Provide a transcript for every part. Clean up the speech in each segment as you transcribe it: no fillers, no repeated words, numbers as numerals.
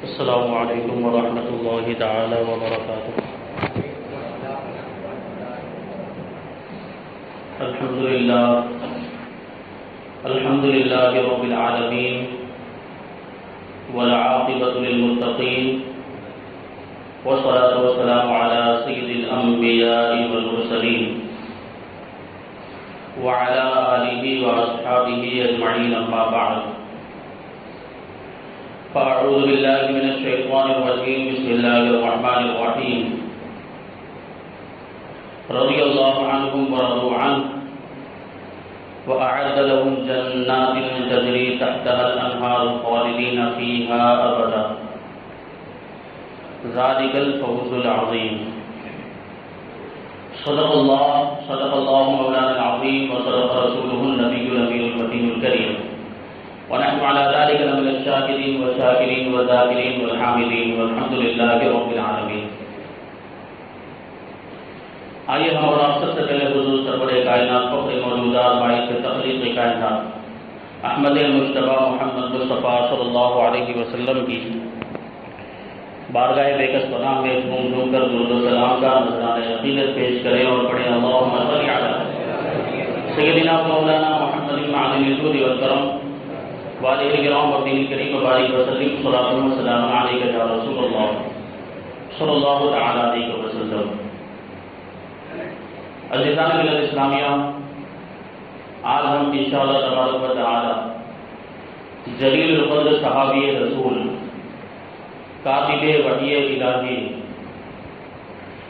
السلام علیکم ورحمۃ اللہ تعالی وبرکاتہ۔ الحمد للہ رب العالمین والعاقبۃ للمتقین والصلاة والسلام علی سید الانبیاء والمرسلین وعلی آلہ واصحابہ اجمعین، اما بعد فاعوذ باللہ من الشیطان الرجیم، بسم اللہ الرحمن الرحیم۔ رضی اللہ عنہم ورضوا عنہ وأعد لهم جنات تجري تحتها الأنهار خالدين فيها أبدا ذلك الفوز العظيم۔ صدق الله مولانا العظيم وصدق رسوله النبي الأمين المتين الكريم، ونحن على ذلك لمن الشاكرين والشاكرين والذاكرين والحامدين والحمد لله رب العالمين۔ آئیے ہم اور آپ سب سے پہلے حضور سرور کائنات فخر موجودات باعث تخلیق کائنات احمد مجتبی محمد مصطفیٰ صلی اللہ علیہ وسلم کی بارگاہ بے کس پناہ میں جھوم جھوم کر درود و سلام کا نذرانہ عقیدت پیش کریں اور پڑھیں اللہم صل علی سیدنا مولانا محمد معدن الجود والکرم والہ کرام و دین کریم و بارک وسلم صلاۃ و سلام علیک یا رسول اللہ صلی اللہ تعالی علیہ وسلم۔ عزیزان ملت اسلامیہ، آج ہم انشاءاللہ تبارک و تعالی جلیل القدر صحابی رسول کاتب وحی الہی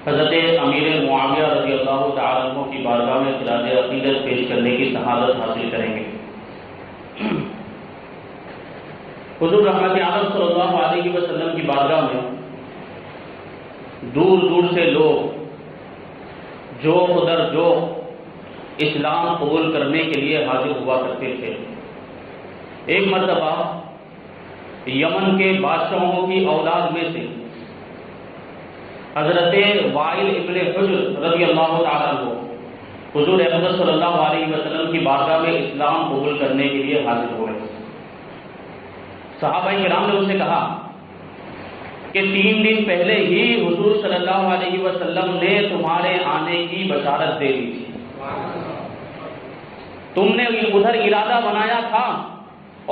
حضرت امیر معاویہ رضی اللہ تعالی عنہ کی بارگاہ میں خراج عقیدت پیش کرنے کی سعادت حاصل کریں گے۔ حضور رحمت عالم صلی اللہ علیہ وسلم کی بارگاہ میں دور دور سے لوگ جو ادھر جو اسلام قبول کرنے کے لیے حاضر ہوا کرتے تھے۔ ایک مرتبہ یمن کے بادشاہوں کی اولاد میں سے حضرت وائل ابن حجر رضی اللہ تعالیٰ عنہ حضور اقدس صلی اللہ علیہ وسلم کی بارگاہ میں اسلام قبول کرنے کے لیے حاضر ہوئے۔ صحابہ کرام نے ان سے کہا کہ 3 دن پہلے ہی حضور صلی اللہ علیہ وسلم نے تمہارے آنے کی بشارت دے دی تھی، تم نے ادھر ارادہ بنایا تھا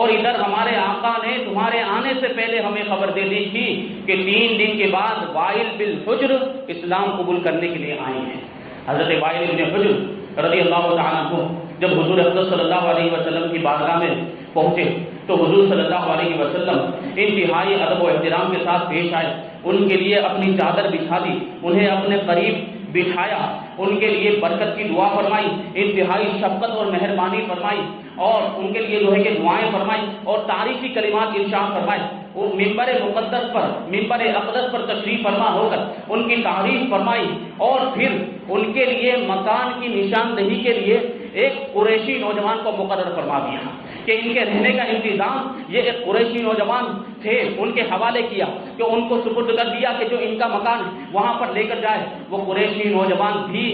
اور ادھر ہمارے آقا نے تمہارے آنے سے پہلے ہمیں خبر دے دی تھی کہ 3 دن کے بعد وائل بن حجر اسلام قبول کرنے کے لیے آئے ہیں۔ حضرت وائل بن حجر رضی اللہ تعالیٰ عنہ جب حضور اقدس صلی اللہ علیہ وسلم کی بارگاہ میں پہنچے تو حضور صلی اللہ علیہ وسلم انتہائی ادب و احترام کے ساتھ پیش آئے، ان کے لیے اپنی چادر بچھا دی، انہیں اپنے قریب بٹھایا، ان کے لیے برکت کی دعا فرمائی، انتہائی شفقت اور مہربانی فرمائی اور ان کے لیے جو ہے کہ دعائیں فرمائی اور تعریفی کلمات ارشاد فرمائے۔ وہ ممبر مقدس پر ممبر اقدس پر تشریف فرما ہو کر ان کی تعریف فرمائی اور پھر ان کے لیے مکان کی نشاندہی کے لیے ایک قریشی نوجوان کو مقرر فرما دیا کہ ان کے رہنے کا انتظام یہ ایک قریشی نوجوان تھے ان کے حوالے کیا کہ ان کو سپرد کر دیا کہ جو ان کا مکان ہے وہاں پر لے کر جائے۔ وہ قریشی نوجوان بھی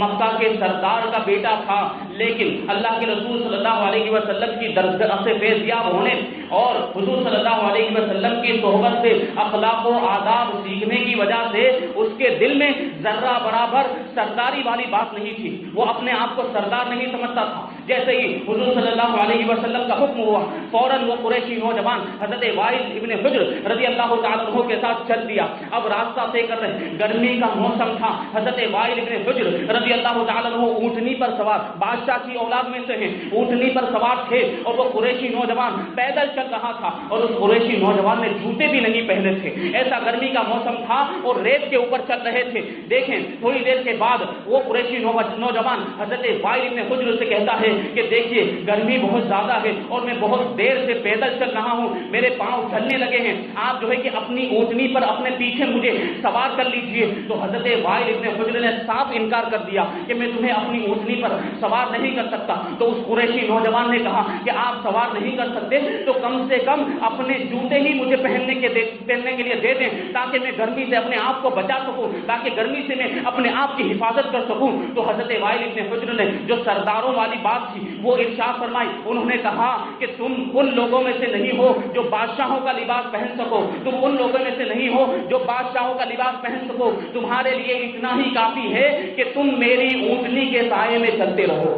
مکہ کے سردار کا بیٹا تھا، لیکن اللہ کے رسول صلی اللہ علیہ وسلم کی درگاہ سے فیضیاب ہونے اور حضور صلی اللہ علیہ وسلم کی صحبت سے اخلاق و آداب سیکھنے کی وجہ سے اس کے دل میں ذرہ برابر سرداری والی بات نہیں تھی، وہ اپنے آپ کو سردار نہیں سمجھتا تھا۔ جیسے ہی حضور صلی اللہ علیہ وسلم کا حکم ہوا فوراً وہ قریشی نوجوان حضرت وائل ابن حجر رضی اللہ تعالیٰ عنہ کے ساتھ چل دیا۔ اب راستہ طے کر رہے، گرمی کا موسم تھا، حضرت وائل ابن حجر رضی اللہ تعالیٰ عنہ اونٹنی پر سوار، بادشاہ کی اولاد میں سے ہیں، اونٹنی پر سوار تھے اور وہ قریشی نوجوان پیدل چل رہا تھا اور اس قریشی نوجوان نے جوتے بھی نہیں پہنے تھے، ایسا گرمی کا موسم تھا اور ریت کے اوپر چل رہے تھے۔ دیکھیں تھوڑی دیر کے بعد وہ قریشی نوجوان حضرت وائل ابن حجر سے کہتا ہے کہ دیکھیے گرمی بہت زیادہ ہے اور میں بہت دیر سے پیدل چل رہا ہوں، میرے پاؤں جلنے لگے ہیں، آپ جو ہے کہ اپنی اونٹنی پر اپنے پیچھے مجھے سوار کر لیجئے۔ تو حضرت وائل ابن حجر نے صاف انکار کر دیا کہ میں تمہیں اپنی اونٹنی پر سوار نہیں کر سکتا۔ تو اس قریشی نوجوان نے کہا کہ آپ سوار نہیں کر سکتے تو کم سے کم اپنے جوتے ہی مجھے پہننے کے لیے دے دیں تاکہ میں گرمی سے اپنے آپ کو بچا سکوں، تاکہ گرمی سے میں اپنے آپ کی حفاظت کر سکوں۔ تو حضرت وائل ابن حجر نے جو سرداروں والی بات تھی وہ ارشاد فرمائی، انہوں نے کہا کہ تم ان لوگوں میں سے نہیں ہو جو بادشاہوں کا لباس پہن سکو، تم ان لوگوں میں سے نہیں ہو جو بادشاہوں کا لباس پہن سکو، تمہارے لیے اتنا ہی کافی ہے کہ تم میری اونٹنی کے سائے میں چلتے رہو۔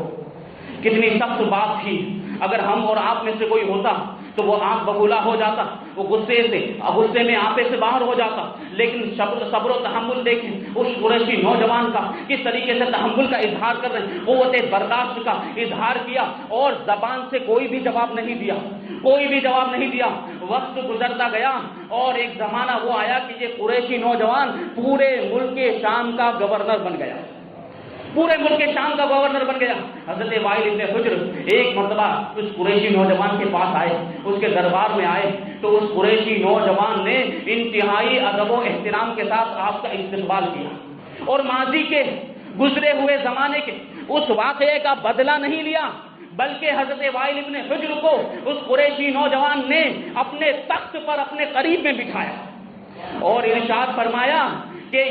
کتنی سخت بات تھی، اگر ہم اور آپ میں سے کوئی ہوتا تو وہ آنکھ ببولا ہو جاتا، وہ غصے میں آپے سے باہر ہو جاتا، لیکن صبر و تحمل دیکھیں اس قریشی نوجوان کا، کس طریقے سے تحمل کا اظہار کر رہے ہیں، قوت برداشت کا اظہار کیا اور زبان سے کوئی بھی جواب نہیں دیا، کوئی بھی جواب نہیں دیا۔ وقت گزرتا گیا اور ایک زمانہ وہ آیا کہ یہ قریشی نوجوان پورے ملک شام کا گورنر بن گیا، پورے ملک کے شام کا گورنر بن گیا۔ حضرت وائل ابن حجر ایک مرتبہ اس قریشی نوجوان کے پاس آئے، اس کے دربار میں آئے تو اس قریشی نوجوان نے انتہائی ادب و احترام کے ساتھ آپ کا استقبال کیا اور ماضی کے گزرے ہوئے زمانے کے اس واقعے کا بدلہ نہیں لیا، بلکہ حضرت وائل ابن حجر کو اس قریشی نوجوان نے اپنے تخت پر اپنے قریب میں بٹھایا اور ارشاد فرمایا کہ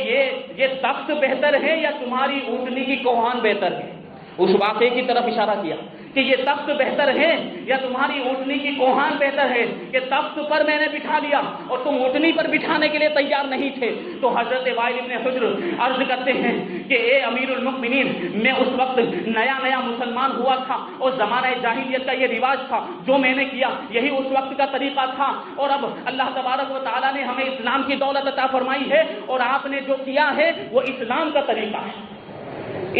یہ تخت بہتر ہے یا تمہاری اونٹنی کی کوہان بہتر ہے؟ اس واقعے کی طرف اشارہ کیا کہ یہ تخت بہتر ہے یا تمہاری اونٹنی کی کوہان بہتر ہے، کہ تخت پر میں نے بٹھا لیا اور تم اونٹنی پر بٹھانے کے لیے تیار نہیں تھے۔ تو حضرت وائل ابن حجر عرض کرتے ہیں کہ اے امیر المؤمنین، میں اس وقت نیا مسلمان ہوا تھا اور زمانہ جاہلیت کا یہ رواج تھا، جو میں نے کیا یہی اس وقت کا طریقہ تھا، اور اب اللہ تبارک و تعالیٰ نے ہمیں اسلام کی دولت عطا فرمائی ہے اور آپ نے جو کیا ہے وہ اسلام کا طریقہ ہے۔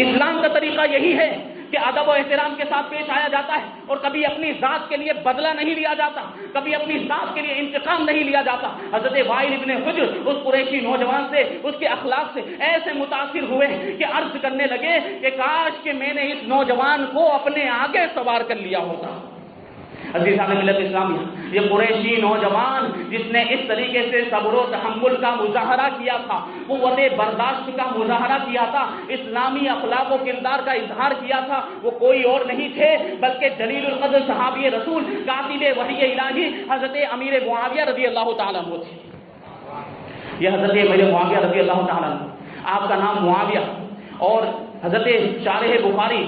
اسلام کا طریقہ یہی ہے کہ ادب و احترام کے ساتھ پیش آیا جاتا ہے اور کبھی اپنی ذات کے لیے بدلہ نہیں لیا جاتا، کبھی اپنی ذات کے لیے انتقام نہیں لیا جاتا۔ حضرت وائل ابن حجر اس قریشی نوجوان سے، اس کے اخلاق سے ایسے متاثر ہوئے کہ عرض کرنے لگے کہ کاش کہ میں نے اس نوجوان کو اپنے آگے سوار کر لیا ہوتا۔ عزیزان ملت اسلامیہ، یہ قریشی نوجوان جس نے اس طریقے سے صبر و تحمل کا مظاہرہ کیا تھا، قوت برداشت کا مظاہرہ کیا تھا، اسلامی اخلاق و کردار کا اظہار کیا تھا، وہ کوئی اور نہیں تھے بلکہ جلیل القدر صحابی رسول کاتب وحی الہی حضرت امیر معاویہ رضی اللہ تعالیٰ عنہ تھے۔ یہ حضرت امیر معاویہ رضی اللہ تعالیٰ عنہ، آپ کا نام معاویہ، اور حضرت شارح بخاری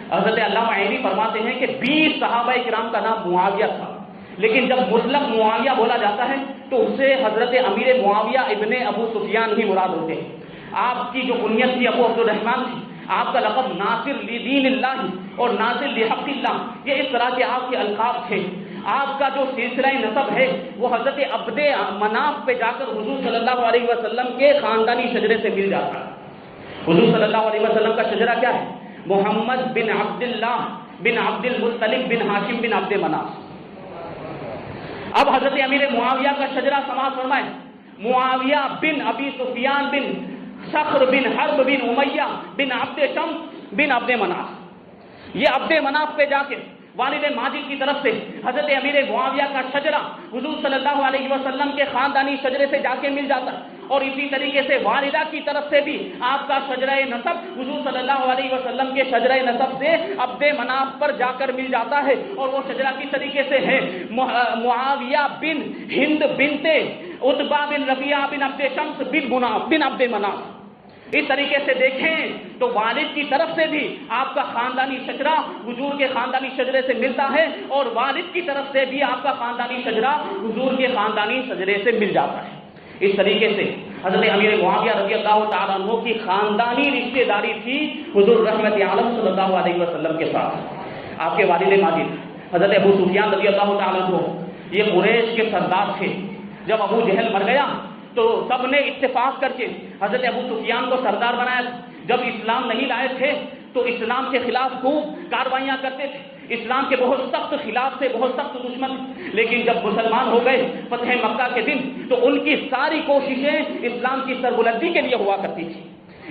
حضرت علامہ عینی فرماتے ہیں کہ 20 صحابہ کرام کا نام معاویہ تھا، لیکن جب مطلق معاویہ بولا جاتا ہے تو اس سے حضرت امیر معاویہ ابن ابو سفیان ہی مراد ہوتے ہیں۔ آپ کی جو کنیت تھی ابو عبد الرحمن تھی، آپ کا لقب ناصر لدین اللہ اور ناصر لحق اللہ، یہ اس طرح کے آپ کے القاب تھے۔ آپ کا جو سلسلہ نسب ہے وہ حضرت عبد مناف پہ جا کر حضور صلی اللہ علیہ وسلم کے خاندانی شجرے سے مل جاتا ہے۔ حضور صلی اللہ علیہ وسلم کا شجرہ کیا ہے؟ محمد بن عبداللہ بن عبد المطلب بن ہاشم بن عبد مناف۔ اب حضرت امیر معاویہ کا شجرہ سماعت فرمائیں، معاویہ بن ابی سفیان بن صخر بن حرب بن امیہ بن عبد شمس بن عبد مناف۔ یہ عبد مناف پہ جا کے والد ماجد کی طرف سے حضرت امیر معاویہ کا شجرہ حضور صلی اللہ علیہ وسلم کے خاندانی شجرے سے جا کے مل جاتا ہے، اور اسی طریقے سے والدہ کی طرف سے بھی آپ کا شجرہ نسب حضور صلی اللہ علیہ وسلم کے شجرہ نسب سے عبد مناف پر جا کر مل جاتا ہے، اور وہ شجرہ کس طریقے سے ہے؟ معاویہ بن ہند بنت عتبہ بن ربیعہ بن عبد شمس بن عبد مناف۔ اس طریقے سے دیکھیں تو والد کی طرف سے بھی آپ کا خاندانی شجرہ حضور کے خاندانی شجرے سے ملتا ہے، اور والد کی طرف سے بھی آپ کا خاندانی شجرہ حضور کے خاندانی شجرے سے مل جاتا ہے۔ اس طریقے سے حضرت امیر معاویہ رضی اللہ تعالیٰ عنہ کی خاندانی رشتہ داری تھی حضور رحمت عالم صلی اللہ علیہ وسلم کے ساتھ۔ آپ کے والد ماجد حضرت ابو سفیان رضی اللہ تعالیٰ عنہ یہ قریش کے سردار تھے۔ جب ابو جہل مر گیا تو سب نے اتفاق کر کے حضرت ابو سفیان کو سردار بنایا۔ جب اسلام نہیں لائے تھے تو اسلام کے خلاف خوب کاروائیاں کرتے تھے، اسلام کے بہت سخت خلاف سے بہت سخت دشمن، لیکن جب مسلمان ہو گئے فتح مکہ کے دن تو ان کی ساری کوششیں اسلام کی سربلندی کے لیے ہوا کرتی تھی۔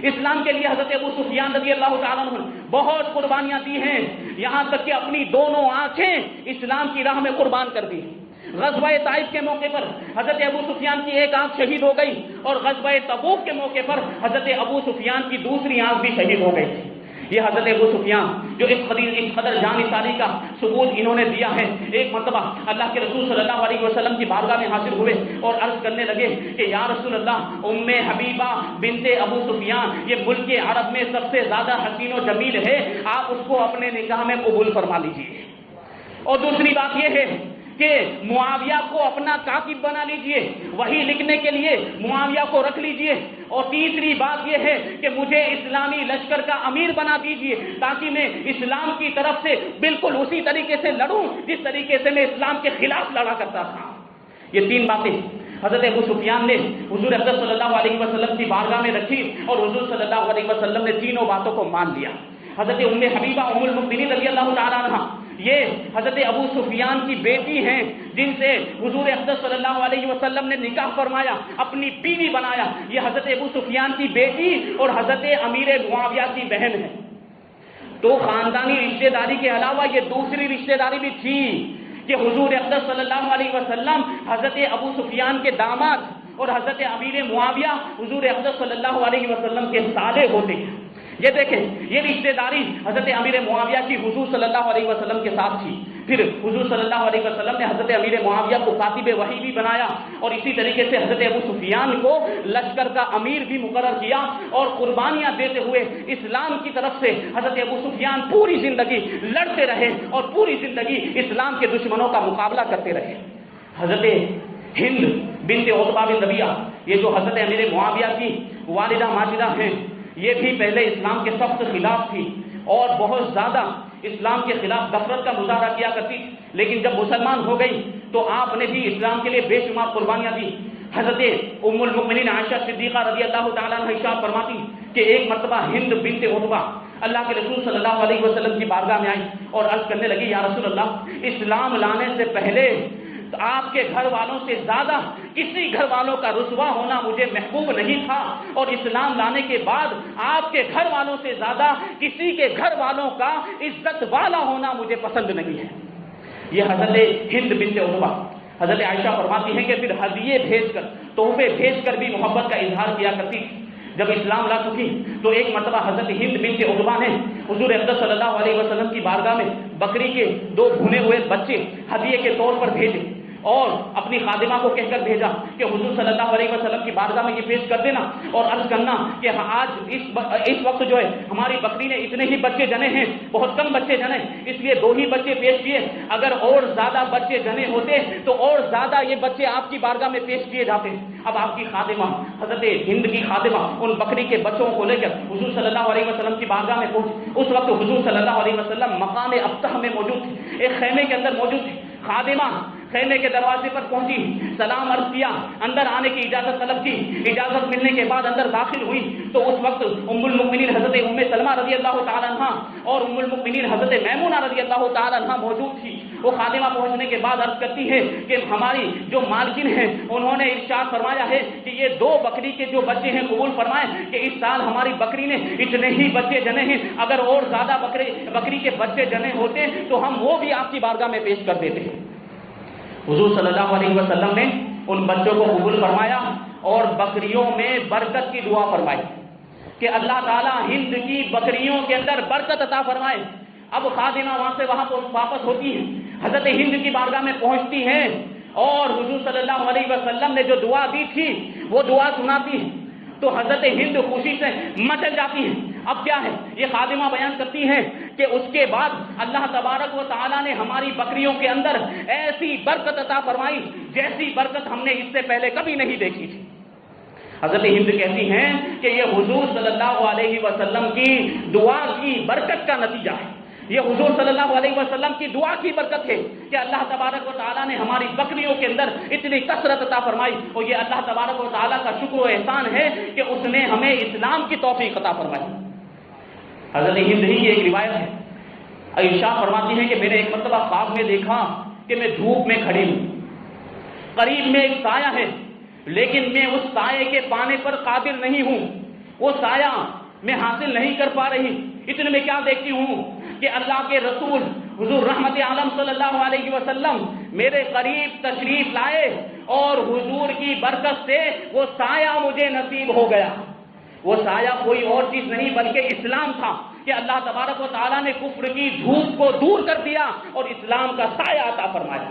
اسلام کے لیے حضرت ابو سفیان رضی اللہ تعالیٰ عنہ بہت قربانیاں دی ہیں، یہاں تک کہ اپنی دونوں آنکھیں اسلام کی راہ میں قربان کر دی۔ غزوہ طائف کے موقع پر حضرت ابو سفیان کی ایک آنکھ شہید ہو گئی، اور غزوہ تبوک کے موقع پر حضرت ابو سفیان کی دوسری آنکھ بھی شہید ہو گئی تھی۔ یہ حضرت ابو سفیان جو اس قدر جانثاری کا ثبوت انہوں نے دیا ہے، ایک مرتبہ اللہ کے رسول صلی اللہ علیہ وسلم کی بارگاہ میں حاضر ہوئے اور عرض کرنے لگے کہ یا رسول اللہ، ام حبیبہ بنت ابو سفیان یہ ملک عرب میں سب سے زیادہ حسین و جمیل ہے، آپ اس کو اپنے نکاح میں قبول فرما لیجیے۔ اور دوسری بات یہ ہے کہ معاویہ کو اپنا کاتب بنا لیجئے، وہی لکھنے کے لیے معاویہ کو رکھ لیجئے، اور تیسری بات یہ ہے کہ مجھے اسلامی لشکر کا امیر بنا دیجئے تاکہ میں اسلام کی طرف سے بالکل اسی طریقے سے لڑوں جس طریقے سے میں اسلام کے خلاف لڑا کرتا تھا۔ یہ تین باتیں حضرت ابو سفیان نے حضور اقدس صلی اللہ علیہ وسلم کی بارگاہ میں رکھی اور حضور صلی اللہ علیہ وسلم نے تینوں باتوں کو مان لیا۔ حضرت ام حبیبہ ام المؤمنین رضی اللہ تعالیٰ عنہ، یہ حضرت ابو سفیان کی بیٹی ہیں جن سے حضور اقدس صلی اللہ علیہ وسلم نے نکاح فرمایا، اپنی بیوی بنایا۔ یہ حضرت ابو سفیان کی بیٹی اور حضرت امیر معاویہ کی بہن ہے۔ تو خاندانی رشتہ داری کے علاوہ یہ دوسری رشتہ داری بھی تھی کہ حضور اقدس صلی اللہ علیہ وسلم حضرت ابو سفیان کے داماد اور حضرت امیر معاویہ حضور اقدس صلی اللہ علیہ وسلم کے سالے ہوتے ہیں۔ یہ دیکھیں، یہ رشتہ داری حضرت امیر معاویہ کی حضور صلی اللہ علیہ وسلم کے ساتھ تھی۔ پھر حضور صلی اللہ علیہ وسلم نے حضرت امیر معاویہ کو کاتب وحی بھی بنایا، اور اسی طریقے سے حضرت ابو سفیان کو لشکر کا امیر بھی مقرر کیا، اور قربانیاں دیتے ہوئے اسلام کی طرف سے حضرت ابو سفیان پوری زندگی لڑتے رہے اور پوری زندگی اسلام کے دشمنوں کا مقابلہ کرتے رہے۔ حضرت ہند بنت عتبہ بن ربیعہ، یہ جو حضرت امیر معاویہ کی والدہ ماجدہ ہیں، یہ بھی پہلے اسلام کے سخت خلاف تھی اور بہت زیادہ اسلام کے خلاف نفرت کا مظاہرہ کیا کرتی، لیکن جب مسلمان ہو گئی تو آپ نے بھی اسلام کے لیے بے شمار قربانیاں دی۔ حضرت ام المؤمنین عائشہ صدیقہ رضی اللہ تعالیٰ عنہ ارشاد فرماتی کہ ایک مرتبہ ہند بنت عتبہ اللہ کے رسول صلی اللہ علیہ وسلم کی بارگاہ میں آئی اور عرض کرنے لگی، یا رسول اللہ، اسلام لانے سے پہلے آپ کے گھر والوں سے زیادہ کسی گھر والوں کا رسوا ہونا مجھے محبوب نہیں تھا، اور اسلام لانے کے بعد آپ کے گھر والوں سے زیادہ کسی کے گھر والوں کا عزت والا ہونا مجھے پسند نہیں ہے۔ یہ حضرت ہند بنت عتبہ حضرت عائشہ فرماتی ہیں کہ پھر ہدیے بھیج کر، تحفے بھیج کر بھی محبت کا اظہار کیا کرتی تھی۔ جب اسلام لا چکی تو ایک مرتبہ حضرت ہند بنت عتبہ نے حضور اقدس صلی اللہ علیہ وسلم کی بارگاہ میں بکری کے 2 بھنے ہوئے بچے ہدیے کے طور پر بھیجے، اور اپنی خادمہ کو کہہ کر بھیجا کہ حضور صلی اللہ علیہ وسلم کی بارگاہ میں یہ پیش کر دینا اور عرض کرنا کہ آج اس وقت جو ہے ہماری بکری نے اتنے ہی بچے جنے ہیں، بہت کم بچے جنے، اس لیے 2 ہی بچے پیش کیے، اگر اور زیادہ بچے جنے ہوتے تو اور زیادہ یہ بچے آپ کی بارگاہ میں پیش کیے جاتے۔ اب آپ کی خادمہ حضرت ہند کی خادمہ ان بکری کے بچوں کو لے کر حضور صلی اللہ علیہ وسلم کی بارگاہ میں پہنچی۔ اس وقت حضور صلی اللہ علیہ وسلم مقام ابطح میں موجود تھے، ایک خیمے کے اندر موجود تھے۔ خادمہ خیمے کے دروازے پر پہنچی، سلام عرض کیا، اندر آنے کی اجازت طلب کی، اجازت ملنے کے بعد اندر داخل ہوئی تو اس وقت ام المؤمنین حضرت ام سلمہ رضی اللہ تعالیٰ عنہ اور ام المؤمنین حضرت میمونہ رضی اللہ تعالیٰ عنہ موجود تھی۔ وہ خادمہ پہنچنے کے بعد عرض کرتی ہے کہ ہماری جو مالکن ہیں انہوں نے ارشاد فرمایا ہے کہ یہ 2 بکری کے جو بچے ہیں قبول فرمائیں کہ اس سال ہماری بکری نے اتنے ہی بچے جنے ہیں، اگر اور زیادہ بکری کے بچے جنے ہوتے تو ہم وہ بھی آپ کی بارگاہ میں پیش کر دیتے ہیں۔ حضور صلی اللہ علیہ وسلم نے ان بچوں کو قبول فرمایا اور بکریوں میں برکت کی دعا فرمائی کہ اللہ تعالیٰ ہند کی بکریوں کے اندر برکت عطا فرمائے۔ اب خادمہ وہاں سے واپس ہوتی ہیں، حضرت ہند کی بارگاہ میں پہنچتی ہیں اور حضور صلی اللہ علیہ وسلم نے جو دعا دی تھی وہ دعا سناتی ہیں تو حضرت ہند خوشی سے مچل جاتی ہیں۔ اب کیا ہے، یہ خادمہ بیان کرتی ہیں کہ اس کے بعد اللہ تبارک و تعالیٰ نے ہماری بکریوں کے اندر ایسی برکت عطا فرمائی جیسی برکت ہم نے اس سے پہلے کبھی نہیں دیکھی تھی۔ حضرت ہند کہتی ہیں کہ یہ حضور صلی اللہ علیہ وسلم کی دعا کی برکت کا نتیجہ ہے، یہ حضور صلی اللہ علیہ وسلم کی دعا کی برکت ہے کہ اللہ تبارک و تعالیٰ نے ہماری بکریوں کے اندر اتنی کثرت عطا فرمائی، اور یہ اللہ تبارک و تعالیٰ کا شکر و احسان ہے کہ اس نے ہمیں اسلام کی توفیق عطا فرمائی۔ حضرت ہند ہی کی ایک روایت ہے، عائشہ فرماتی ہیں کہ میں نے ایک مرتبہ خواب میں دیکھا کہ میں دھوپ میں کھڑی ہوں، قریب میں ایک سایہ ہے لیکن میں اس سائے کے پانے پر قادر نہیں ہوں، وہ سایہ میں حاصل نہیں کر پا رہی۔ اتنے میں کیا دیکھتی ہوں کہ اللہ کے رسول حضور رحمت عالم صلی اللہ علیہ وسلم میرے قریب تشریف لائے اور حضور کی برکت سے وہ سایہ مجھے نصیب ہو گیا۔ وہ سایہ کوئی اور چیز نہیں بلکہ اسلام تھا کہ اللہ تبارک و تعالیٰ نے کفر کی دھوپ کو دور کر دیا اور اسلام کا سایہ عطا فرمایا۔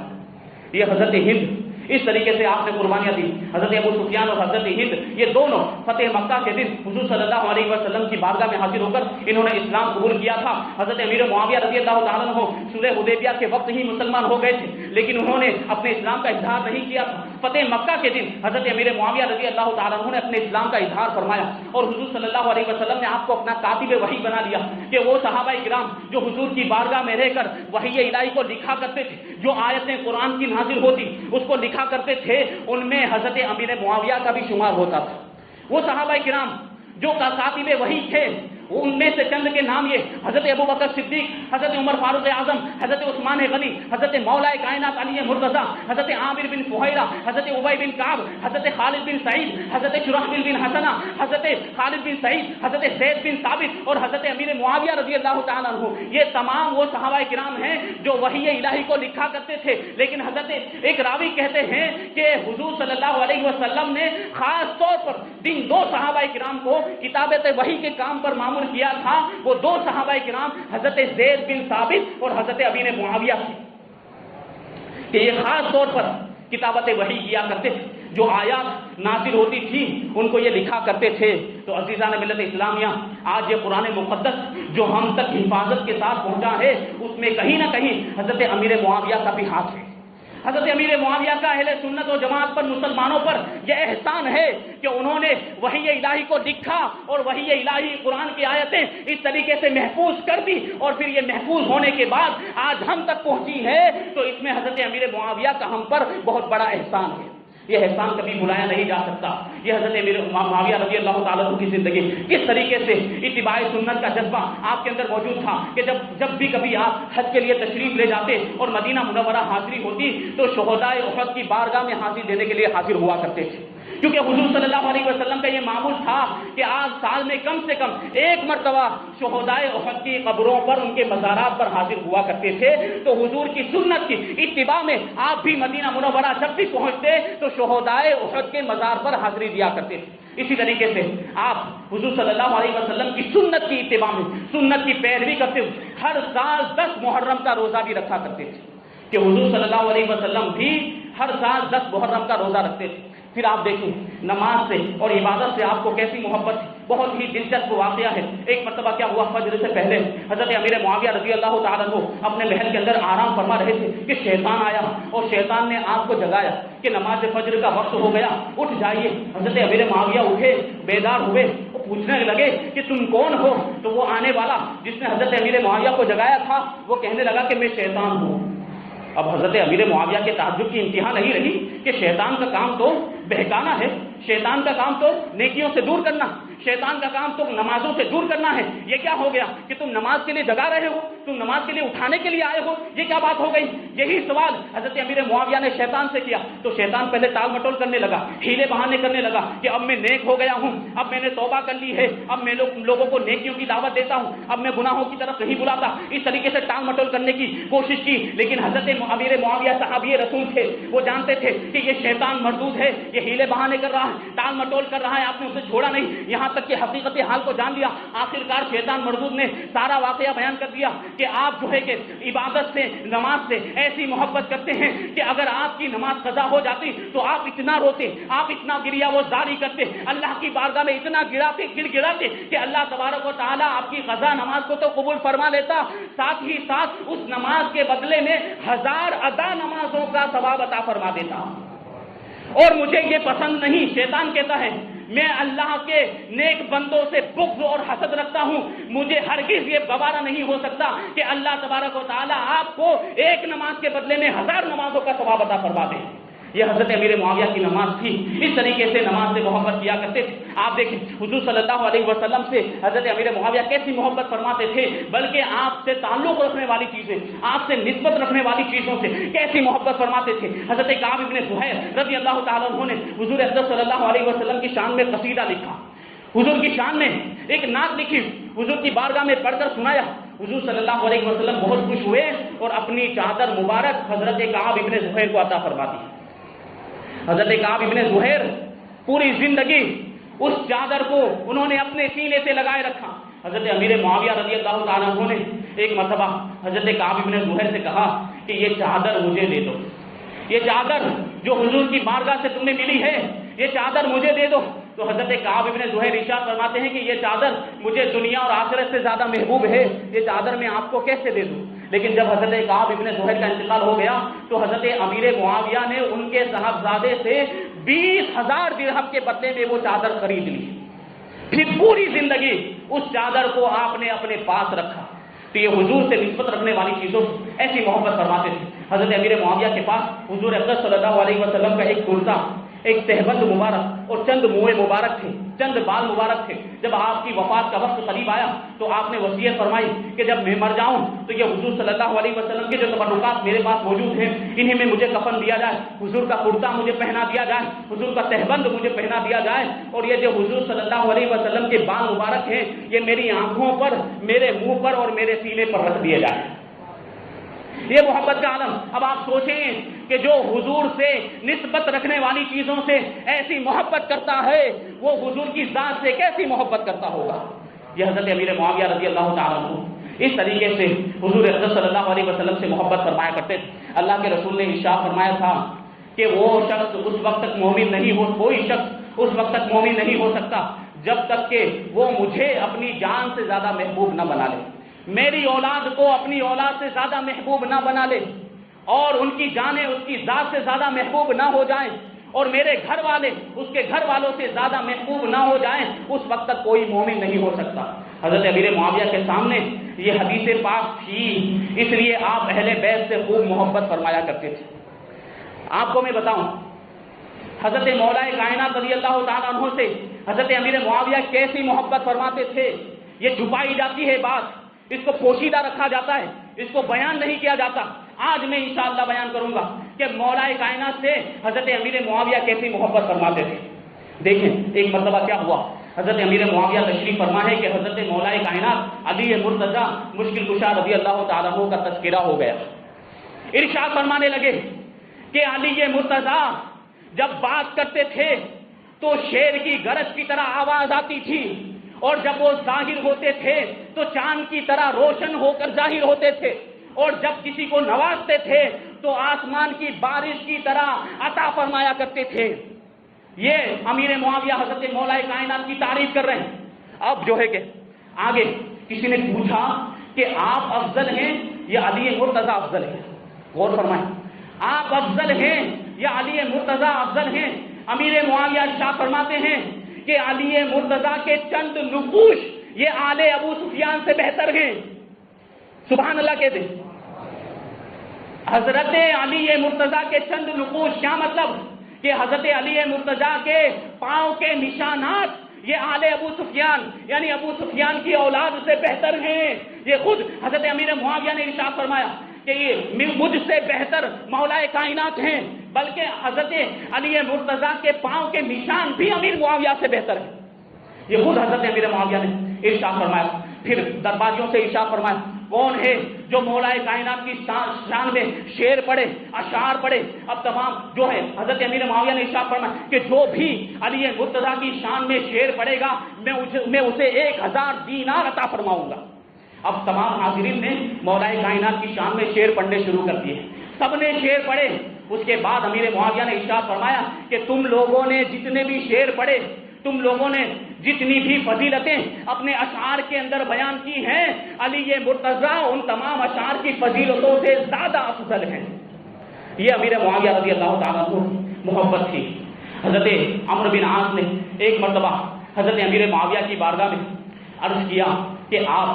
یہ حضرت ہند اس طریقے سے آپ نے قربانیاں دی. حضرت ابو سفیان اور حضرت ہند یہ دونوں فتح مکہ کے دن حضور صلی اللہ علیہ وسلم کی بارگاہ میں حاضر ہو کر انہوں نے اسلام قبول کیا تھا. حضرت امیر معاویہ رضی اللہ تعالیٰ عنہ صلح حدیبیہ کے وقت ہی مسلمان ہو گئے تھے، لیکن انہوں نے اپنے اسلام کا اظہار نہیں کیا تھا. فتح مکہ کے دن حضرت امیر معاویہ رضی اللہ تعالیٰ عنہ نے اپنے اسلام کا اظہار فرمایا اور حضور صلی اللہ علیہ وسلم نے آپ کو اپنا کاتب وحی بنا لیا کہ وہ صحابہ کرام جو حضور کی بارگاہ میں رہ کر وحی الہی کو لکھا کرتے تھے، جو آیتیں قرآن کی نازل ہوتی اس کو لکھا کرتے تھے، ان میں حضرت امیر معاویہ کا بھی شمار ہوتا تھا. وہ صحابہ کرام جو کاتب وحی تھے ان میں سے چند کے نام یہ: حضرت ابو بکر صدیق، حضرت عمر فاروق اعظم، حضرت عثمان غنی، حضرت مولا کائنات علی مرتضی، حضرت عامر بن فہیرہ، حضرت ابی بن کعب، حضرت خالد بن سعید، حضرت شرحبیل بن حسنہ، حضرت خالد بن سعید، حضرت زید بن ثابت اور حضرت امیر معاویہ رضی اللہ تعالیٰ عنہ. یہ تمام وہ صحابہ کرام ہیں جو وحی الہی کو لکھا کرتے تھے. لیکن حضرت ایک راوی کہتے ہیں کہ حضور صلی اللہ علیہ وسلم نے خاص طور پر جن دو صحابہ کرام کو کتابت وحی کے کام پر معمول کیا تھا، وہ دو صحابہ کرام حضرت زید بن ثابت اور حضرت امیر معاویہ تھے کہ یہ خاص طور پر کتابت وحی کیا کرتے تھے. جو آیات نازل ہوتی تھی ان کو یہ لکھا کرتے تھے. تو عزیزان ملت اسلامیہ، آج یہ قرآن مقدس جو ہم تک حفاظت کے ساتھ پہنچا ہے اس میں کہیں نہ کہیں حضرت امیر معاویہ کا بھی ہاتھ ہے. حضرت امیر معاویہ کا اہل سنت و جماعت پر، مسلمانوں پر یہ احسان ہے کہ انہوں نے وحی الہی کو لکھا اور وحی الہی قرآن کی آیتیں اس طریقے سے محفوظ کر دی اور پھر یہ محفوظ ہونے کے بعد آج ہم تک پہنچی ہے. تو اس میں حضرت امیر معاویہ کا ہم پر بہت بڑا احسان ہے. یہ احسان کبھی بھلایا نہیں جا سکتا. یہ حضرت امیر معاویہ رضی اللہ تعالیٰ عنہ کی زندگی کس طریقے سے اتباع سنت کا جذبہ آپ کے اندر موجود تھا کہ جب بھی کبھی آپ حج کے لیے تشریف لے جاتے اور مدینہ منورہ حاضری ہوتی تو شہداء احد کی بارگاہ میں حاضری دینے کے لیے حاضر ہوا کرتے تھے. کیونکہ حضور صلی اللہ علیہ وسلم کا یہ معمول تھا کہ آپ سال میں کم سے کم ایک مرتبہ شہداء احد کی قبروں پر، ان کے مزارات پر حاضر ہوا کرتے تھے. تو حضور کی سنت کی اتباع میں آپ بھی مدینہ منورہ جب بھی پہنچتے تو شہداء احد کے مزار پر حاضری دیا کرتے تھے. اسی طریقے سے آپ حضور صلی اللہ علیہ وسلم کی سنت کی اتباع میں، سنت کی پیروی کرتے ہوئے ہر سال 10 محرم کا روزہ بھی رکھا کرتے تھے کہ حضور صلی اللہ علیہ وسلم بھی ہر سال 10 محرم کا روزہ رکھتے تھے. پھر آپ دیکھیں نماز سے اور عبادت سے آپ کو کیسی محبت تھی. بہت ہی دلچسپ واقعہ ہے. ایک مرتبہ کیا ہوا، فجر سے پہلے حضرت امیر معاویہ رضی اللہ تعالیٰ عنہ اپنے محل کے اندر آرام فرما رہے تھے کہ شیطان آیا اور شیطان نے آپ کو جگایا کہ نماز فجر کا وقت ہو گیا، اٹھ جائیے. حضرت امیر معاویہ اٹھے، بیدار ہوئے، وہ پوچھنے لگے کہ تم کون ہو؟ تو وہ آنے والا جس نے حضرت امیر معاویہ کو جگایا تھا وہ کہنے لگا کہ میں شیطان ہوں. اب حضرت امیر معاویہ کے تعجب کی انتہا نہیں رہی کہ شیطان کا کام تو بہکانا ہے، شیطان کا کام تو نیکیوں سے دور کرنا، شیطان کا کام تو نمازوں سے دور کرنا ہے. یہ کیا ہو گیا کہ تم نماز کے لیے جگا رہے ہو، تم نماز کے لیے اٹھانے کے لیے آئے ہو، یہ کیا بات ہو گئی؟ یہی سوال حضرت امیر معاویہ نے شیطان سے کیا. تو شیطان پہلے ٹال مٹول کرنے لگا، ہیلے بہانے کرنے لگا کہ اب میں نیک ہو گیا ہوں، اب میں نے توبہ کر لی ہے، اب میں لوگوں کو نیکیوں کی دعوت دیتا ہوں، اب میں گناہوں کی طرف نہیں بلاتا. اس طریقے سے ٹال مٹول کرنے کی کوشش کی. لیکن حضرت امیر معاویہ صحابی رسول تھے، وہ جانتے تھے کہ یہ شیطان مردود ہے، یہ ہیلے بہانے کر رہا ہے، ٹال مٹول کر رہا ہے. آپ نے اسے چھوڑا نہیں یہاں تک کہ حقیقت حال کو جان لیا. آخرکار شیطان مردود نے سارا واقعہ بیان کر دیا کہ آپ جو ہے کہ عبادت سے، نماز سے ایسی محبت کرتے ہیں کہ اگر آپ کی نماز قضا ہو جاتی تو آپ اتنا روتے، آپ اتنا گریا وہ جاری کرتے، اللہ کی بارگاہ میں اتنا گڑاتے کہ اللہ تبارک و تعالیٰ آپ کی قضا نماز کو تو قبول فرما لیتا، ساتھ ہی ساتھ اس نماز کے بدلے میں 1000 ادا نمازوں کا ثواب عطا فرما دیتا. اور مجھے یہ پسند نہیں. شیطان کہتا ہے میں اللہ کے نیک بندوں سے بغض اور حسد رکھتا ہوں، مجھے ہرگز یہ گوارا نہیں ہو سکتا کہ اللہ تبارک و تعالیٰ آپ کو ایک نماز کے بدلے میں 1000 نمازوں کا ثواب عطا فرما دے. یہ حضرت امیر معاویہ کی نماز تھی. اس طریقے سے نماز سے محبت کیا کرتے تھے. آپ دیکھیں حضور صلی اللہ علیہ وسلم سے حضرت امیر معاویہ کیسی محبت فرماتے تھے، بلکہ آپ سے تعلق رکھنے والی چیزیں، آپ سے نسبت رکھنے والی چیزوں سے کیسی محبت فرماتے تھے. حضرت کعب ابن زہیر رضی اللہ تعالیٰ عنہ نے حضور اقدس صلی اللہ علیہ وسلم کی شان میں قصیدہ لکھا، حضور کی شان میں ایک نعت لکھی، حضور کی بارگاہ میں پڑھ کر سنایا. حضور صلی اللہ علیہ وسلم بہت خوش ہوئے اور اپنی چادر مبارک حضرت کعب ابن زہیر کو عطا فرما دی. حضرت کعب ابن زہیر پوری زندگی اس چادر کو انہوں نے اپنے سینے سے لگائے رکھا. حضرت امیر معاویہ رضی اللہ تعالیٰ عنہ نے ایک مرتبہ حضرت کعب ابن زہیر سے کہا کہ یہ چادر مجھے دے دو، یہ چادر جو حضور کی بارگاہ سے تمہیں ملی ہے، یہ چادر مجھے دے دو۔ تو حضرت کعب ابن زہیر ارشاد فرماتے ہیں کہ یہ چادر مجھے دنیا اور آخرت سے زیادہ محبوب ہے، یہ چادر میں آپ کو کیسے دے دوں؟ لیکن جب حضرت کعب ابن زہیر کا انتقال ہو گیا تو حضرت امیر معاویہ نے ان کے صاحبزادے سے 20,000 درہم کے بدلے میں وہ چادر خرید لی۔ پھر پوری زندگی اس چادر کو آپ نے اپنے پاس رکھا۔ تو یہ حضور سے نسبت رکھنے والی چیزوں سے ایسی محبت فرماتے تھے۔ حضرت امیر معاویہ کے پاس حضور اقدس صلی اللہ علیہ وسلم کا ایک کرتا، ایک تہبند مبارک اور چند موئے مبارک تھے، چند بال مبارک تھے۔ جب آپ کی وفات کا وقت قریب آیا تو آپ نے وصیت فرمائی کہ جب میں مر جاؤں تو یہ حضور صلی اللہ علیہ وسلم کے جو تبرکات میرے پاس موجود ہیں انہیں میں مجھے کفن دیا جائے، حضور کا کرتا مجھے پہنا دیا جائے، حضور کا تہبند مجھے پہنا دیا جائے، اور یہ جو حضور صلی اللہ علیہ وسلم کے بال مبارک ہیں یہ میری آنکھوں پر، میرے منہ پر اور میرے سینے پر رکھ دیے جائے۔ یہ محبت کا عالم۔ اب آپ سوچیں کہ جو حضور سے نسبت رکھنے والی چیزوں سے ایسی محبت کرتا ہے وہ حضور کی ذات سے کیسی محبت کرتا ہوگا۔ یہ حضرت امیر معاویہ رضی اللہ تعالیٰ عنہ اس طریقے سے حضور اقدس صلی اللہ علیہ وسلم سے محبت فرمایا کرتے تھے۔ اللہ کے رسول نے ارشاد فرمایا تھا کہ وہ شخص اس وقت تک مومن نہیں ہو، کوئی شخص اس وقت تک مومن نہیں ہو سکتا جب تک کہ وہ مجھے اپنی جان سے زیادہ محبوب نہ بنا لے، میری اولاد کو اپنی اولاد سے زیادہ محبوب نہ بنا لے، اور ان کی جانیں اس کی ذات سے زیادہ محبوب نہ ہو جائیں، اور میرے گھر والے اس کے گھر والوں سے زیادہ محبوب نہ ہو جائیں، اس وقت تک کوئی مومن نہیں ہو سکتا۔ حضرت امیر معاویہ کے سامنے یہ حدیث پاک تھی، اس لیے آپ اہل بیت سے خوب محبت فرمایا کرتے تھے۔ آپ کو میں بتاؤں حضرت مولا کائنات رضی اللہ تعالیٰ عنہ سے حضرت امیر معاویہ کیسی محبت فرماتے تھے۔ یہ چھپائی جاتی ہے بات، اس کو پوشیدہ رکھا جاتا ہے، اس کو بیان نہیں کیا جاتا۔ آج میں انشاءاللہ بیان کروں گا کہ مولا کائنات سے حضرت امیر معاویہ کیسی محبت فرماتے تھے۔ دیکھیں ایک مرتبہ کیا ہوا، حضرت امیر معاویہ تشریف فرما ہے کہ حضرت مولا کائنات علی مرتضیٰ مشکل کشا رضی اللہ تعالیٰ عنہ کا تذکرہ ہو گیا۔ ارشاد فرمانے لگے کہ علی مرتضیٰ جب بات کرتے تھے تو شیر کی گرج کی طرح آواز آتی تھی، اور جب وہ ظاہر ہوتے تھے تو چاند کی طرح روشن ہو کر ظاہر ہوتے تھے، اور جب کسی کو نوازتے تھے تو آسمان کی بارش کی طرح عطا فرمایا کرتے تھے۔ یہ امیر معاویہ حضرت مولا کائنات کی تعریف کر رہے ہیں۔ اب جو ہے کہ آگے کسی نے پوچھا کہ آپ افضل ہیں یا علی مرتضیٰ افضل ہیں؟ غور فرمائیں، آپ افضل ہیں یا علی مرتضیٰ افضل ہیں؟ امیر معاویہ ارشاد فرماتے ہیں کہ علی مرتضیٰ کے چند نقوش یہ آل ابو سفیان سے بہتر ہیں۔ سبحان اللہ کہتے ہیں۔ حضرت علی مرتضیٰ کے چند نقوش، کیا مطلب کہ حضرت علی مرتضیٰ کے پاؤں کے نشانات یہ آل ابو سفیان یعنی ابو سفیان کی اولاد سے بہتر ہیں۔ یہ خود حضرت امیر معاویہ نے ارشاد فرمایا کہ یہ مجھ سے بہتر مولا کائنات ہیں، بلکہ حضرت علی مرتضیٰ کے پاؤں کے نشان بھی امیر معاویہ سے بہتر ہیں۔ یہ خود حضرت امیر معاویہ نے ارشاد فرمایا۔ پھر درباریوں سے ارشاد فرمایا کون ہے جو مولا کائنات کی شان میں شعر پڑھے، اشعار پڑھے؟ اب تمام جو ہے حضرت امیر معاویہ نے ارشاد فرمایا کہ جو بھی علی مرتضیٰ کی شان میں شعر پڑھے گا میں اسے 1000 دینار عطا فرماؤں گا۔ اب تمام حاضرین نے مولا کائنات کی شان میں شعر پڑھنے شروع کر دیے، سب نے شعر پڑھے۔ اس کے بعد امیر معاویہ نے ارشاد فرمایا کہ تم لوگوں نے جتنے بھی شعر پڑھے، تم لوگوں نے جتنی بھی فضیلتیں اپنے اشعار کے اندر بیان کی ہیں، علی مرتضیٰ ان تمام اشعار کی فضیلتوں سے زیادہ افضل ہیں۔ یہ امیر معاویہ رضی اللہ تعالیٰ عنہ محبت تھی۔ حضرت عمرو بن عاص نے ایک مرتبہ حضرت امیر معاویہ کی بارگاہ میں عرض کیا کہ آپ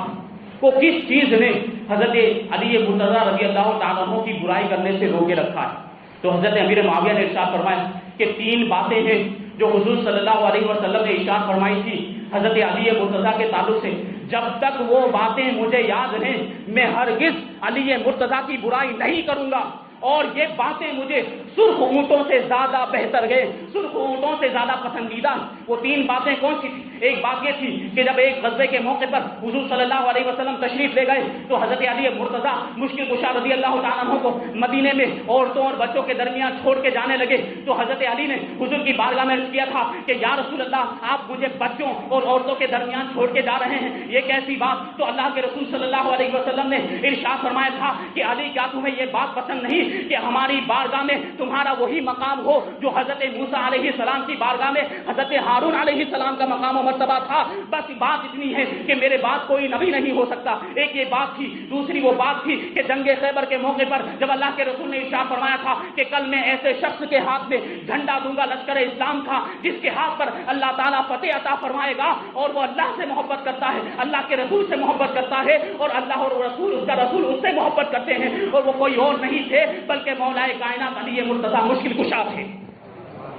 کو کس چیز نے حضرت علی مرتضیٰ رضی اللہ تعالیٰ عنہ کی برائی کرنے سے روکے رکھا ہے؟ تو حضرت امیر معاویہ نے ارشاد فرمایا کہ 3 باتیں ہیں جو حضور صلی اللہ علیہ وسلم نے ارشاد فرمائی تھی حضرت علی مرتضیٰ کے تعلق سے، جب تک وہ باتیں مجھے یاد ہیں میں ہرگز علی مرتضیٰ کی برائی نہیں کروں گا، اور یہ باتیں مجھے سرخ اونٹوں سے زیادہ بہتر گئے، سرخ اونٹوں سے زیادہ پسندیدہ۔ وہ 3 باتیں کون سی تھی؟ ایک بات یہ تھی کہ جب ایک غزوے کے موقع پر حضور صلی اللہ علیہ وسلم تشریف لے گئے تو حضرت علی مرتضیٰ مشکل کشا رضی اللہ تعالیٰ عنہ کو مدینے میں عورتوں اور بچوں کے درمیان چھوڑ کے جانے لگے، تو حضرت علی نے حضور کی بارگاہ میں عرض کیا تھا کہ یا رسول اللہ آپ مجھے بچوں اور عورتوں کے درمیان چھوڑ کے جا رہے ہیں، یہ کیسی بات؟ تو اللہ کے رسول صلی اللہ علیہ وسلم نے ارشاد فرمایا تھا کہ علی کیا تمہیں یہ بات پسند نہیں کہ ہماری بارگاہ میں تمہارا وہی مقام ہو جو حضرت موسیٰ علیہ السلام کی بارگاہ میں حضرت ہارون علیہ السلام کا مقام و مرتبہ تھا. بس بات اتنی ہے کہ میرے بعد کوئی نبی نہیں ہو سکتا. ایک یہ بات تھی. دوسری وہ بات تھی کہ جنگ خیبر کے موقع پر جب اللہ کے رسول نے ارشاد فرمایا تھا کہ کل میں ایسے شخص کے ہاتھ میں جھنڈا دوں گا لشکر اسلام کا جس کے ہاتھ پر اللہ تعالیٰ فتح عطا فرمائے گا, اور وہ اللہ سے محبت کرتا ہے, اللہ کے رسول سے محبت کرتا ہے, اور اللہ اور رسول اس کا رسول اس سے محبت کرتے ہیں, اور وہ کوئی اور نہیں تھے بلکہ مولا کائنات علی مرتضیٰ مشکل کشا تھے.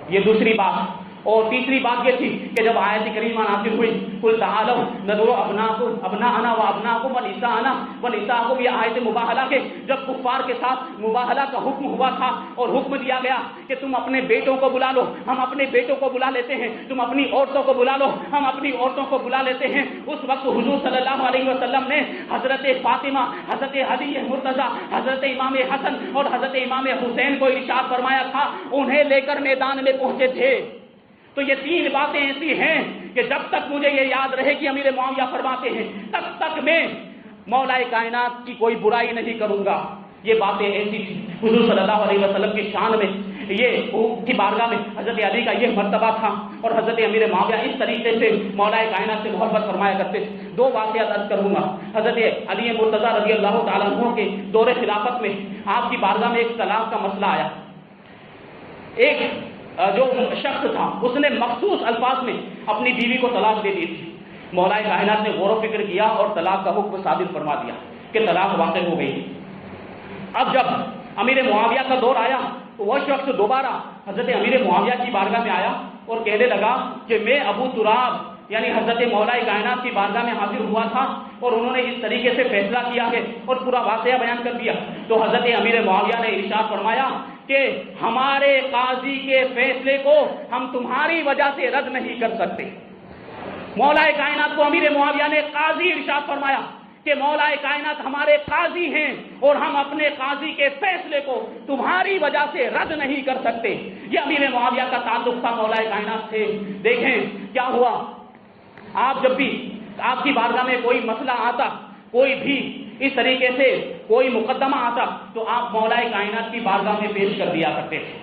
یہ دوسری بات. اور تیسری بات یہ تھی کہ جب آیت کریمہ نازل ہوئی قل تعالوا ندعو ابناءنا وابناءکم ونساءنا ونساءکم, یہ آیت مباہلہ کے جب کفار کے ساتھ مباہلہ کا حکم ہوا تھا اور حکم دیا گیا کہ تم اپنے بیٹوں کو بلا لو, ہم اپنے بیٹوں کو بلا لیتے ہیں, تم اپنی عورتوں کو بلا لو, ہم اپنی عورتوں کو بلا لیتے ہیں. اس وقت حضور صلی اللہ علیہ وسلم نے حضرت فاطمہ, حضرت علی مرتضیٰ, حضرت امام حسن اور حضرت امام حسین کو ارشاد فرمایا تھا, انہیں لے کر میدان میں پہنچے تھے. تو یہ تین باتیں ایسی ہیں کہ جب تک مجھے یہ یاد رہے کہ امیر معاویہ فرماتے ہیں تب تک میں مولا کائنات کی کوئی برائی نہیں کروں گا. یہ باتیں ایسی تھی. حضور صلی اللہ علیہ وسلم کی شان میں یہ کی بارگاہ میں حضرت علی کا یہ مرتبہ تھا, اور حضرت امیر معاویہ اس طریقے سے مولا کائنات سے محبت فرمایا کرتے. دو باتیں عرض کروں گا. حضرت علی مرتضیٰ رضی اللہ تعالیٰ عنہ کے دور خلافت میں آپ کی بارگاہ میں ایک طلاق کا مسئلہ آیا. ایک جو شخص تھا اس نے مخصوص الفاظ میں اپنی بیوی کو طلاق دے دی تھی. مولا کائنات نے غور و فکر کیا اور طلاق کا حکم صادر فرما دیا کہ طلاق واقع ہو گئی. اب جب امیر معاویہ کا دور آیا تو وہ شخص دوبارہ حضرت امیر معاویہ کی بارگاہ میں آیا اور کہنے لگا کہ میں ابو تراب یعنی حضرت مولا کائنات کی بارگاہ میں حاضر ہوا تھا اور انہوں نے اس طریقے سے فیصلہ کیا ہے اور پورا واقعہ بیان کر دیا. تو حضرت امیر معاویہ نے ارشاد فرمایا کہ ہمارے قاضی کے فیصلے کو ہم تمہاری وجہ سے رد نہیں کر سکتے. مولا کائنات کو امیر معاویہ نے قاضی ارشاد فرمایا کہ مولا کائنات ہمارے قاضی ہیں اور ہم اپنے قاضی کے فیصلے کو تمہاری وجہ سے رد نہیں کر سکتے. یہ امیر معاویہ کا تعلق تھا مولا کائنات سے. دیکھیں کیا ہوا, آپ جب بھی آپ کی بارگاہ میں کوئی مسئلہ آتا, کوئی بھی اس طریقے سے کوئی مقدمہ آتا تو آپ مولا کائنات کی بارگاہ میں پیش کر دیا کرتے تھے.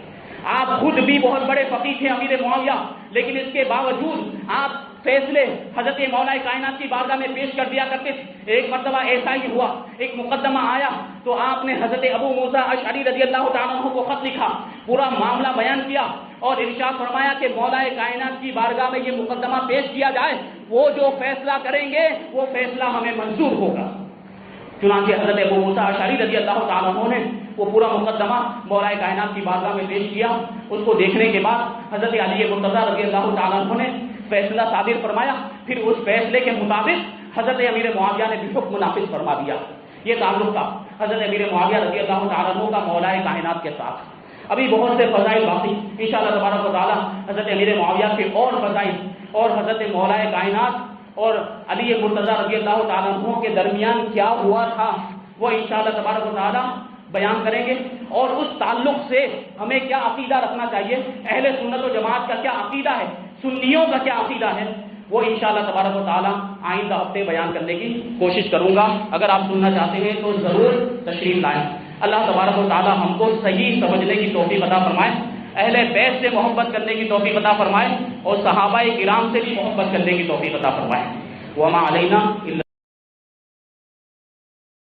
آپ خود بھی بہت بڑے فقیہ تھے امیر معاویہ, لیکن اس کے باوجود آپ فیصلے حضرت مولا کائنات کی بارگاہ میں پیش کر دیا کرتے تھے. ایک مرتبہ ایسا ہی ہوا, ایک مقدمہ آیا تو آپ نے حضرت ابو موسیٰ اشعری رضی اللہ تعالیٰ عنہ کو خط لکھا, پورا معاملہ بیان کیا اور ارشاد فرمایا کہ مولا کائنات کی بارگاہ میں یہ مقدمہ پیش کیا جائے, وہ جو فیصلہ کریں گے وہ فیصلہ ہمیں منظور ہوگا. چنانچہ حضرت ابو موسیٰ اشعری رضی اللہ تعالیٰ عنہ نے وہ پورا مقدمہ مولا کائنات کی بارگاہ میں پیش کیا. اس کو دیکھنے کے بعد حضرت علی مرتضیٰ رضی اللہ تعالیٰ عنہ نے فیصلہ صادر فرمایا. پھر اس فیصلے کے مطابق حضرت امیر معاویہ نے بھی حکم نافذ فرما دیا. یہ تعلق تھا حضرت امیر معاویہ رضی اللہ تعالیٰ عنہ کا مولا کائنات کے ساتھ. ابھی بہت سے فضائل باقی انشاءاللہ تبارک و تعالیٰ حضرت امیر معاویہ کے اور فضائل اور حضرت مولا کائنات اور علی مرتضیٰ رضی اللہ تعالیٰ عنہ کے درمیان کیا ہوا تھا وہ انشاءاللہ تبارک و تعالیٰ بیان کریں گے. اور اس تعلق سے ہمیں کیا عقیدہ رکھنا چاہیے, اہل سنت و جماعت کا کیا عقیدہ ہے, سنیوں کا کیا عقیدہ ہے, وہ انشاءاللہ تبارک و تعالیٰ آئندہ ہفتے بیان کرنے کی کوشش کروں گا. اگر آپ سننا چاہتے ہیں تو ضرور تشریف لائیں. اللہ تبارک و تعالیٰ ہم کو صحیح سمجھنے کی توفیق عطا فرمائے, اہل بیت سے محبت کرنے کی توفیق عطا فرمائے اور صحابہ کرام سے بھی محبت کرنے کی توفیق عطا فرمائے. وما علینا